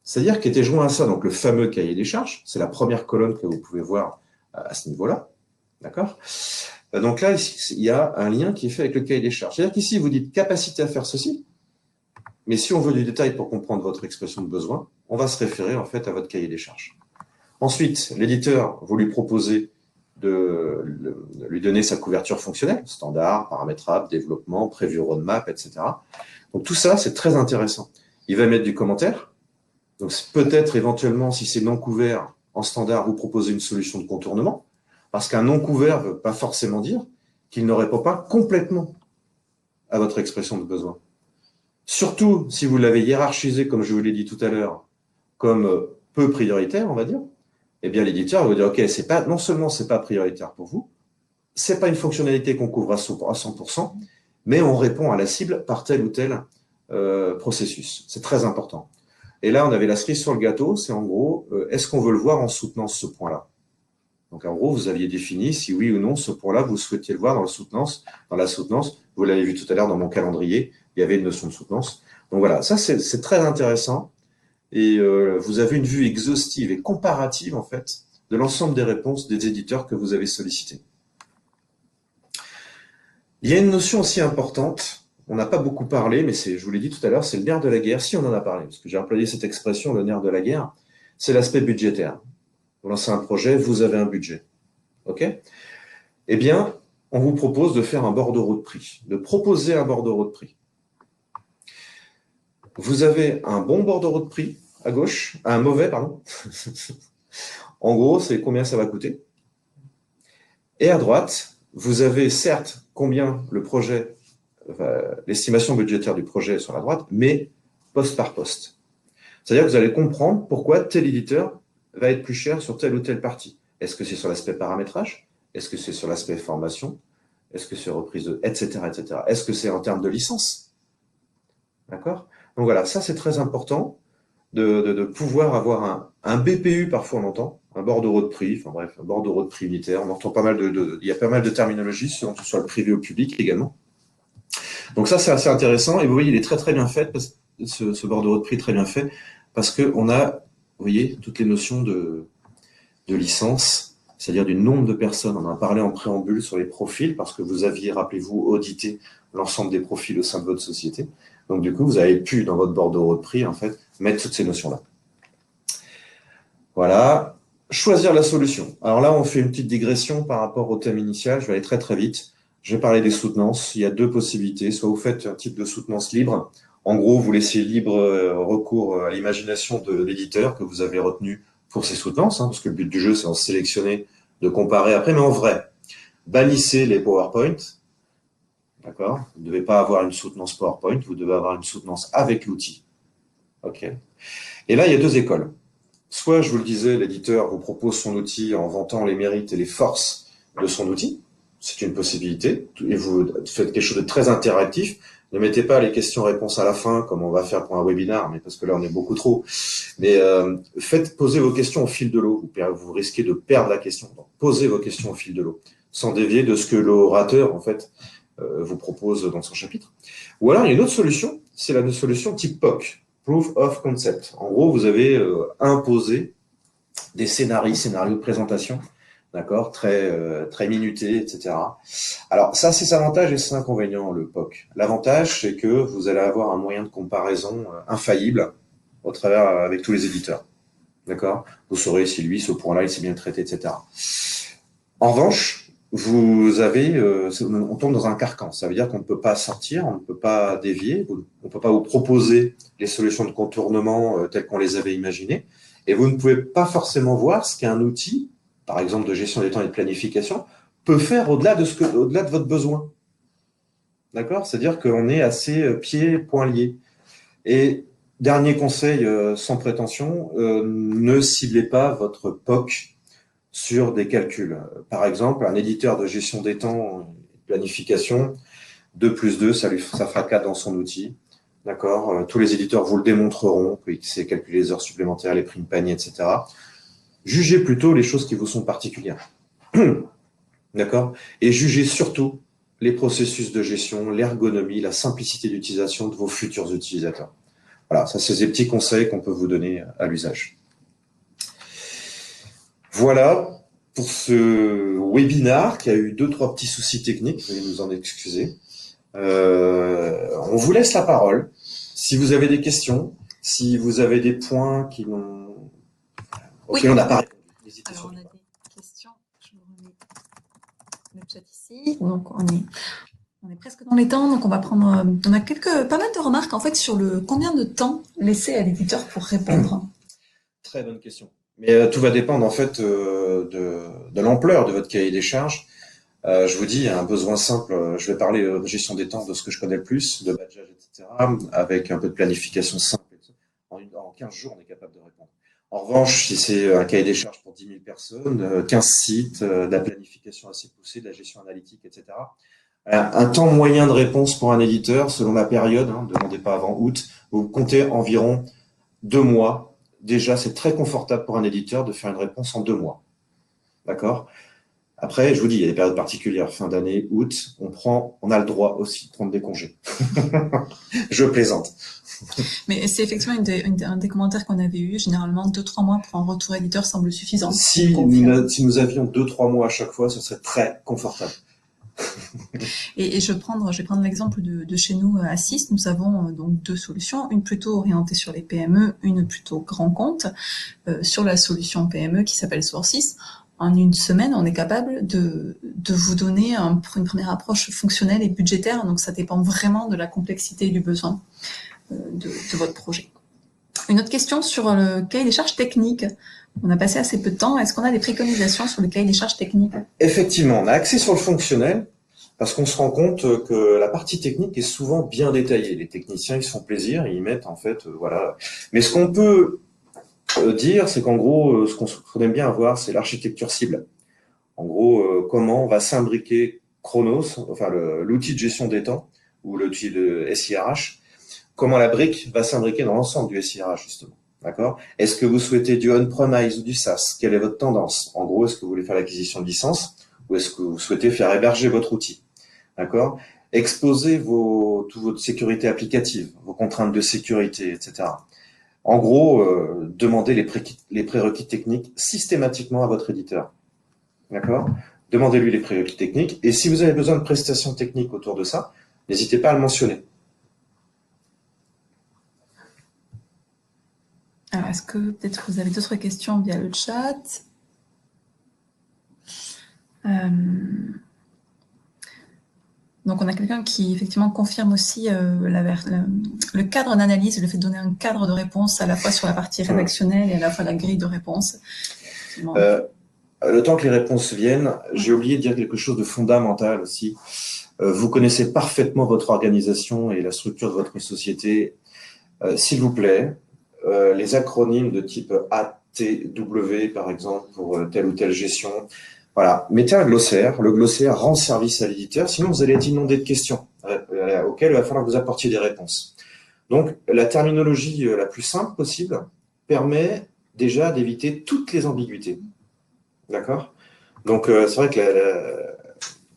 C'est-à-dire qu'était joint à ça, donc le fameux cahier des charges. C'est la première colonne que vous pouvez voir à ce niveau-là. D'accord ? Donc là, ici, il y a un lien qui est fait avec le cahier des charges. C'est-à-dire qu'ici, vous dites capacité à faire ceci. Mais si on veut du détail pour comprendre votre expression de besoin, on va se référer en fait à votre cahier des charges. Ensuite, l'éditeur, vous lui proposez de lui donner sa couverture fonctionnelle, standard, paramétrable, développement, prévu roadmap, etc. Donc tout ça, c'est très intéressant. Il va mettre du commentaire. Donc peut-être éventuellement, si c'est non couvert en standard, vous proposez une solution de contournement. Parce qu'un non couvert ne veut pas forcément dire qu'il ne répond pas complètement à votre expression de besoin. Surtout si vous l'avez hiérarchisé, comme je vous l'ai dit tout à l'heure, comme peu prioritaire, on va dire, eh bien l'éditeur va vous dire, ok, non seulement c'est pas prioritaire pour vous, c'est pas une fonctionnalité qu'on couvre à 100%, mais on répond à la cible par tel ou tel processus. C'est très important. Et là, on avait la cerise sur le gâteau, c'est en gros, est-ce qu'on veut le voir en soutenant ce point-là ? Donc en gros, vous aviez défini si oui ou non ce point-là, vous souhaitiez le voir dans la soutenance. Dans la soutenance, vous l'avez vu tout à l'heure dans mon calendrier, il y avait une notion de soutenance. Donc voilà, ça c'est très intéressant. Et vous avez une vue exhaustive et comparative en fait de l'ensemble des réponses des éditeurs que vous avez sollicités. Il y a une notion aussi importante, on n'a pas beaucoup parlé, mais je vous l'ai dit tout à l'heure, c'est le nerf de la guerre, si on en a parlé, parce que j'ai employé cette expression, le nerf de la guerre, c'est l'aspect budgétaire. Vous lancez un projet, vous avez un budget. OK ? Eh bien, on vous propose de faire un bordereau de prix, de proposer un bordereau de prix. Vous avez un bon bordereau de prix à gauche, un mauvais, pardon. En gros, c'est combien ça va coûter. Et à droite, vous avez certes combien le projet, l'estimation budgétaire du projet est sur la droite, mais poste par poste. C'est-à-dire que vous allez comprendre pourquoi tel éditeur va être plus cher sur telle ou telle partie. Est-ce que c'est sur l'aspect paramétrage? Est-ce que c'est sur l'aspect formation? Est-ce que c'est reprise de... etc. etc. Est-ce que c'est en termes de licence? D'accord? Donc voilà, ça c'est très important de pouvoir avoir un BPU, parfois on entend, un bordereau de prix, enfin bref, un bordereau de prix unitaire. On entend pas mal il y a pas mal de terminologie, selon que ce soit le privé ou le public également. Donc ça c'est assez intéressant, et vous voyez, il est très très bien fait, ce bordereau de prix est très bien fait, parce qu'on a, vous voyez, toutes les notions de licence, c'est-à-dire du nombre de personnes. On en a parlé en préambule sur les profils, parce que vous aviez, rappelez-vous, audité l'ensemble des profils au sein de votre société. Donc du coup, vous avez pu, dans votre bordereau de prix, en fait, mettre toutes ces notions-là. Voilà. Choisir la solution. Alors là, on fait une petite digression par rapport au thème initial. Je vais aller très très vite. Je vais parler des soutenances. Il y a deux possibilités. Soit vous faites un type de soutenance libre. En gros, vous laissez libre recours à l'imagination de l'éditeur que vous avez retenu pour ces soutenances, hein, parce que le but du jeu, c'est d'en sélectionner, de comparer après. Mais en vrai, bannissez les PowerPoint. D'accord? Vous ne devez pas avoir une soutenance PowerPoint. Vous devez avoir une soutenance avec l'outil. OK. Et là, il y a deux écoles. Soit, je vous le disais, l'éditeur vous propose son outil en vantant les mérites et les forces de son outil. C'est une possibilité. Et vous faites quelque chose de très interactif. Ne mettez pas les questions-réponses à la fin, comme on va faire pour un webinar, mais parce que là, on est beaucoup trop. Mais faites poser vos questions au fil de l'eau. Vous risquez de perdre la question. Donc, posez vos questions au fil de l'eau, sans dévier de ce que l'orateur, en fait, vous propose dans son chapitre. Ou alors, il y a une autre solution, c'est la solution type POC. Proof of Concept. En gros, vous avez imposé des scénarios de présentation, d'accord, très minutés, etc. Alors, ça, c'est ses avantages et ses inconvénients, le POC. L'avantage, c'est que vous allez avoir un moyen de comparaison infaillible au travers avec tous les éditeurs, d'accord. Vous saurez si lui, ce point-là, il s'est bien traité, etc. En revanche, vous avez, on tombe dans un carcan. Ça veut dire qu'on ne peut pas sortir, on ne peut pas dévier, on ne peut pas vous proposer les solutions de contournement telles qu'on les avait imaginées, et vous ne pouvez pas forcément voir ce qu'un outil, par exemple de gestion des temps et de planification, peut faire au-delà de votre besoin. D'accord? C'est-à-dire qu'on est assez pieds, poings liés. Et dernier conseil, sans prétention, ne ciblez pas votre POC sur des calculs. Par exemple, un éditeur de gestion des temps, planification, 2 plus 2, ça fera 4 dans son outil. D'accord? Tous les éditeurs vous le démontreront, qu'il sait calculer les heures supplémentaires, les primes paniers, etc. Jugez plutôt les choses qui vous sont particulières. D'accord? Et jugez surtout les processus de gestion, l'ergonomie, la simplicité d'utilisation de vos futurs utilisateurs. Voilà, ça c'est des petits conseils qu'on peut vous donner à l'usage. Voilà pour ce webinar qui a eu 2-3 petits soucis techniques, veuillez nous en excuser. On vous laisse la parole. Si vous avez des questions, si vous avez des points qui n'ont... Oui. On n'a pas répondu. Alors, on a des questions. Je vous remets le chat ici. Donc, on est presque dans les temps, donc on va prendre... On a pas mal de remarques, en fait, sur le combien de temps laisser à l'éditeur pour répondre. Très bonne question. Mais tout va dépendre, en fait, de l'ampleur de votre cahier des charges. Je vous dis, il y a un besoin simple. Je vais parler de gestion des temps, de ce que je connais le plus, de badgeage, etc., avec un peu de planification simple. En 15 jours, on est capable de répondre. En revanche, si c'est un cahier des charges pour 10 000 personnes, 15 sites, de la planification assez poussée, de la gestion analytique, etc., un temps moyen de réponse pour un éditeur, selon la période, ne demandez pas avant août, vous comptez environ 2 mois. Déjà, c'est très confortable pour un éditeur de faire une réponse en 2 mois. D'accord? Après, je vous dis, il y a des périodes particulières. Fin d'année, août, on a le droit aussi de prendre des congés. Je plaisante. Mais c'est effectivement un des commentaires qu'on avait eu. Généralement, 2-3 mois pour un retour éditeur semble suffisant. Si nous avions 2-3 mois à chaque fois, ce serait très confortable. Et je vais prendre l'exemple de chez nous à 6. Nous avons donc 2 solutions, une plutôt orientée sur les PME, une plutôt grand compte. Sur la solution PME qui s'appelle Source6, en une semaine, on est capable de vous donner une première approche fonctionnelle et budgétaire. Donc ça dépend vraiment de la complexité et du besoin de votre projet. Une autre question sur le cahier des charges techniques. On a passé assez peu de temps. Est-ce qu'on a des préconisations sur le cahier des charges techniques? Effectivement, on a axé sur le fonctionnel parce qu'on se rend compte que la partie technique est souvent bien détaillée. Les techniciens, ils se font plaisir, ils y mettent en fait, voilà. Mais ce qu'on peut dire, c'est qu'en gros, ce qu'on aime bien avoir, c'est l'architecture cible. En gros, comment va s'imbriquer Chronos, enfin l'outil de gestion des temps ou l'outil de SIRH, comment la brique va s'imbriquer dans l'ensemble du SIRH justement. D'accord? Est-ce que vous souhaitez du on-premise ou du SaaS? Quelle est votre tendance? En gros, est-ce que vous voulez faire l'acquisition de licence ou est-ce que vous souhaitez faire héberger votre outil? D'accord? Exposez toute votre sécurité applicative, vos contraintes de sécurité, etc. En gros, demandez les prérequis techniques systématiquement à votre éditeur. D'accord? Demandez-lui les prérequis techniques. Et si vous avez besoin de prestations techniques autour de ça, n'hésitez pas à le mentionner. Alors, est-ce que peut-être vous avez d'autres questions via le chat? Donc, on a quelqu'un qui effectivement confirme aussi le cadre d'analyse, le fait de donner un cadre de réponse à la fois sur la partie rédactionnelle et à la fois la grille de réponse. Le temps que les réponses viennent, j'ai oublié de dire quelque chose de fondamental aussi. Vous connaissez parfaitement votre organisation et la structure de votre société. S'il vous plaît, les acronymes de type ATW, par exemple, pour telle ou telle gestion, voilà, mettez un glossaire. Le glossaire rend service à l'éditeur, sinon vous allez être inondé de questions auxquelles il va falloir que vous apportiez des réponses. Donc, la terminologie la plus simple possible permet déjà d'éviter toutes les ambiguïtés. D'accord? Donc, c'est vrai que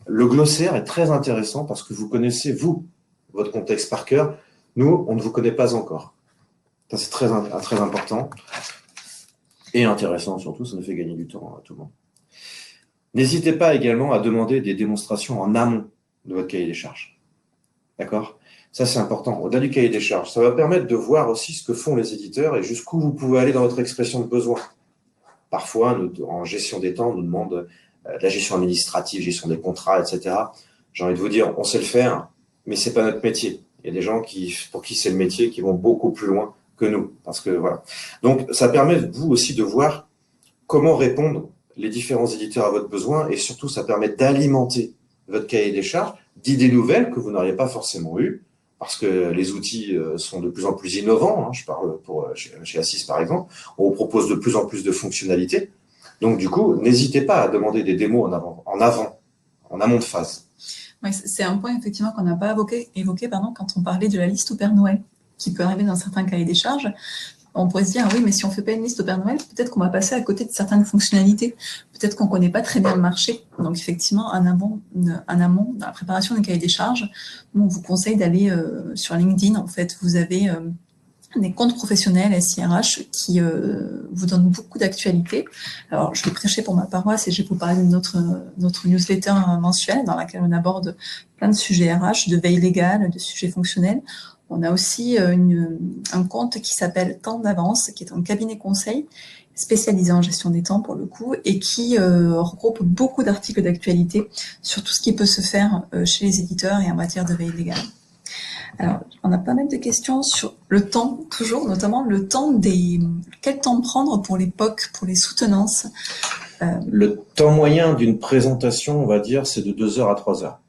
le glossaire est très intéressant parce que vous connaissez, vous, votre contexte par cœur. Nous, on ne vous connaît pas encore. Ça, c'est très important et intéressant surtout, ça nous fait gagner du temps à tout le monde. N'hésitez pas également à demander des démonstrations en amont de votre cahier des charges. D'accord? Ça, c'est important. Au-delà du cahier des charges, ça va permettre de voir aussi ce que font les éditeurs et jusqu'où vous pouvez aller dans votre expression de besoin. Parfois, en gestion des temps, on nous demande de la gestion administrative, gestion des contrats, etc. J'ai envie de vous dire, on sait le faire, mais c'est pas notre métier. Il y a des gens pour qui c'est le métier, qui vont beaucoup plus loin que nous. Parce que voilà. Donc, ça permet, vous aussi, de voir comment répondre les différents éditeurs à votre besoin et surtout, ça permet d'alimenter votre cahier des charges d'idées nouvelles que vous n'auriez pas forcément eues parce que les outils sont de plus en plus innovants. Je parle chez Assis, par exemple. On vous propose de plus en plus de fonctionnalités. Donc, du coup, n'hésitez pas à demander des démos en amont de phase. Oui, c'est un point, effectivement, qu'on n'a pas évoqué quand on parlait de la liste au Père Noël, qui peut arriver dans certains cahiers des charges. On pourrait se dire, oui, mais si on ne fait pas une liste au Père Noël, peut-être qu'on va passer à côté de certaines fonctionnalités. Peut-être qu'on ne connaît pas très bien le marché. Donc, effectivement, en amont, dans la préparation des cahiers des charges, nous, on vous conseille d'aller sur LinkedIn. En fait, vous avez des comptes professionnels SIRH qui vous donnent beaucoup d'actualités. Alors, je vais prêcher pour ma paroisse et je vais vous parler de notre newsletter mensuelle dans laquelle on aborde plein de sujets RH, de veille légale, de sujets fonctionnels. On a aussi un compte qui s'appelle Temps d'avance, qui est un cabinet conseil spécialisé en gestion des temps pour le coup, et qui regroupe beaucoup d'articles d'actualité sur tout ce qui peut se faire chez les éditeurs et en matière de veille légale. Alors, on a pas mal de questions sur le temps, toujours, notamment le temps quel temps prendre pour les POC, pour les soutenances. Le temps moyen d'une présentation, on va dire, c'est de 2 heures à 3 heures.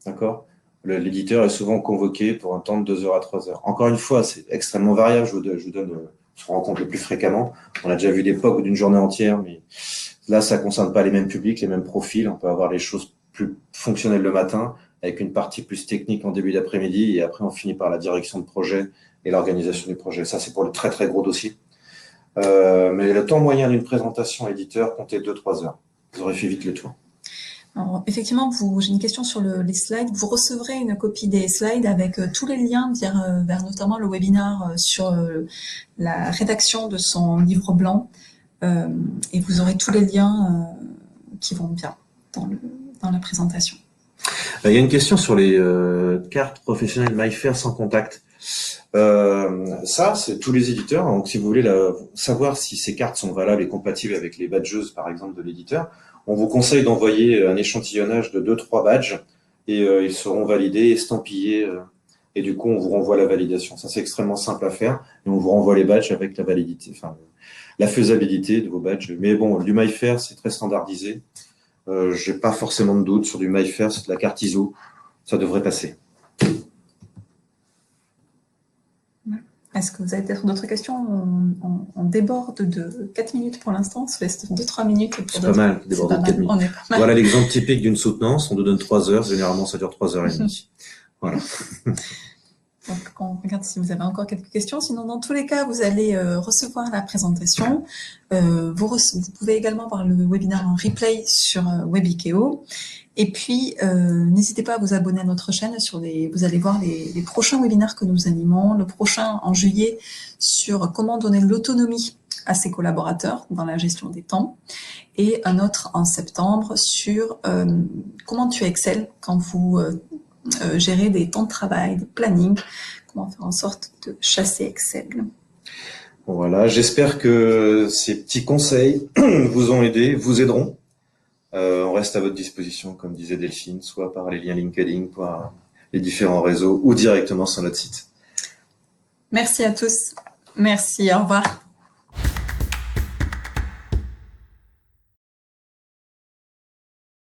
D'accord? L'éditeur est souvent convoqué pour un temps de 2 heures à 3 heures. Encore une fois, c'est extrêmement variable. Je vous donne ce qu'on rencontre le plus fréquemment. On a déjà vu des POC d'une journée entière, mais là, ça concerne pas les mêmes publics, les mêmes profils. On peut avoir les choses plus fonctionnelles le matin, avec une partie plus technique en début d'après-midi, et après, on finit par la direction de projet et l'organisation du projet. Ça, c'est pour le très, très gros dossier. Mais le temps moyen d'une présentation éditeur, comptez 2-3 heures. Vous aurez fait vite le tour. Alors, effectivement, j'ai une question sur les slides. Vous recevrez une copie des slides avec tous les liens vers notamment le webinaire sur la rédaction de son livre blanc. Et vous aurez tous les liens qui vont bien dans la présentation. Il y a une question sur les cartes professionnelles MyFair sans contact. Ça, c'est tous les éditeurs. Donc, si vous voulez savoir si ces cartes sont valables et compatibles avec les badgeuses, par exemple, de l'éditeur, on vous conseille d'envoyer un échantillonnage de 2-3 badges et ils seront validés, estampillés et du coup, on vous renvoie la validation. Ça, c'est extrêmement simple à faire, et on vous renvoie les badges avec la validité, enfin, la faisabilité de vos badges. Mais bon, du MyFair, c'est très standardisé. J'ai pas forcément de doute sur du MyFair, c'est de la carte ISO. Ça devrait passer. Est-ce que vous avez peut-être d'autres questions? On déborde de 4 minutes pour l'instant, on se laisse 2-3 minutes. C'est pas mal, déborder de 4 minutes. On est pas mal. Voilà l'exemple typique d'une soutenance. On nous donne 3 heures. Généralement, ça dure 3 heures et demie. Voilà. Donc, on regarde si vous avez encore quelques questions. Sinon, dans tous les cas, vous allez recevoir la présentation. Vous pouvez également voir le webinaire en replay sur Webikeo. Et puis, n'hésitez pas à vous abonner à notre chaîne. Vous allez voir les prochains webinaires que nous animons. Le prochain en juillet sur comment donner de l'autonomie à ses collaborateurs dans la gestion des temps. Et un autre en septembre sur comment tu excelles quand vous gérer des temps de travail, des plannings, comment faire en sorte de chasser Excel. Voilà, j'espère que ces petits conseils vous ont aidé, vous aideront. On reste à votre disposition, comme disait Delphine, soit par les liens LinkedIn, par les différents réseaux ou directement sur notre site. Merci à tous. Merci, au revoir.